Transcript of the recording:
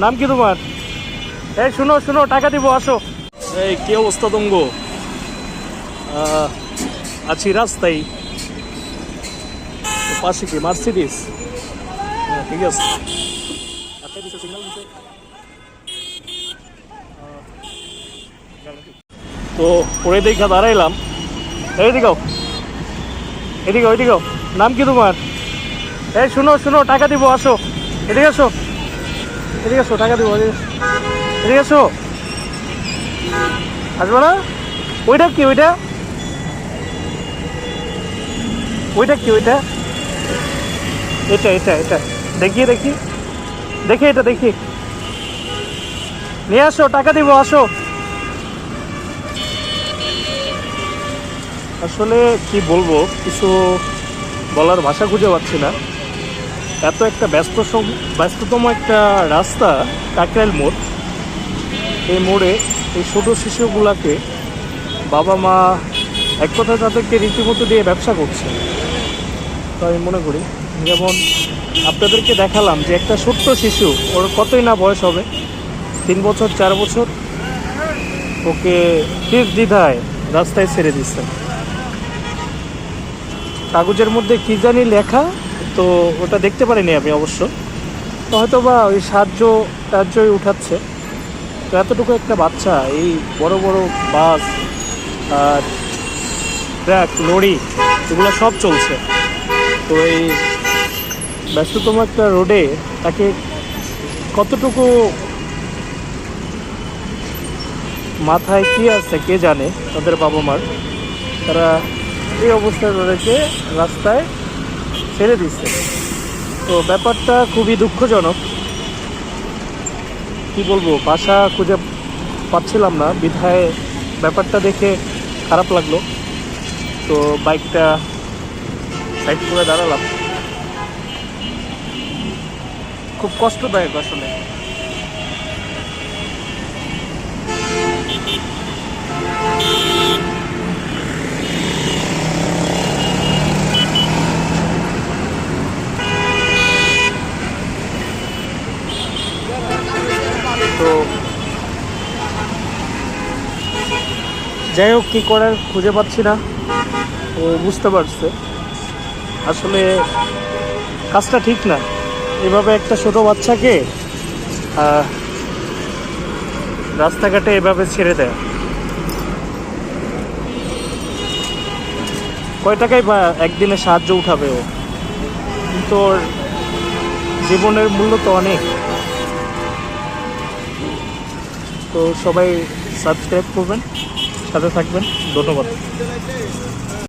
নাম কি তোমার? এই শুনো শুনো, টাকা দিব, আসো। এই কি অবস্থা তঙ্গ? আছি রাস্তায়, পাশে কি মার্সিডিস? ঠিক আছে। তো পরে দেখা দাঁড়াইলাম। এইদিকেও, এদিকে ওইদিকেও। নাম কি তোমার? এই শুনো শুনো, টাকা দিব, আসো। এদিকে আসো, এদিকে আসো, টাকা দিব, এদিকে আসো। আসবো না? ওইটা কি? ওইটা ওইটা কি? ওইটা এটা এটা এটা দেখি দেখি দেখি, এটা দেখি, নিয়ে আসো, টাকা দিব, আসো। আসলে কি বলবো, কিছু বলার ভাষা খুঁজে পাচ্ছি না। এত একটা ব্যস্ততম একটা রাস্তা, কাকরাইল মোড়। এই মোড়ে এই ছোটো শিশুগুলাকে বাবা মা এক কথায় তাদেরকে রীতিমতো দিয়ে ব্যবসা করছে। তো আমি মনে করি, যেমন আপনাদেরকে দেখালাম যে একটা ছোট্ট শিশু, ওর কতই না বয়স হবে, 3 বছর 4 বছর, ওকে নির্দ্বিধায় রাস্তায় ছেড়ে দিচ্ছে। কাগজের মধ্যে কী জানি লেখা, তো ওটা দেখতে পারিনি আমি অবশ্য। তো হয়তো বা ওই সাহায্যই উঠাচ্ছে। তো এতটুকু একটা বাচ্চা, এই বড় বড় বাস আর ট্রাক লরি এগুলো সব চলছে। তো এই ব্যস্ততম একটা রোডে তাকে কতটুকু মাথায় কী আছে কে জানে, তাদের বাবা মার, তারা এই অবস্থায় তাদেরকে রাস্তায় ছেড়ে দিচ্ছে। তো ব্যাপারটা খুবই দুঃখজনক। কি বলবো, ভাষা খুঁজে পাচ্ছিলাম না, বিধায় ব্যাপারটা দেখে খারাপ লাগলো। তো বাইকটা সাইড করে দাঁড়ালাম। খুব কষ্টদায়ক আসলে। তো যাই হোক, কী করার খুঁজে পাচ্ছি না। ও বুঝতে পারছে আসলে কাজটা ঠিক না, এভাবে একটা ছোটো বাচ্চাকে রাস্তাঘাটে এভাবে ছেড়ে দেয়। কয় টাকায় বা একদিনে সাহায্য উঠাবে ও, কিন্তু ওর জীবনের মূল্য তো অনেক। তো সবাই সাবস্ক্রাইব করবেন, সাথে থাকবেন, ধন্যবাদ।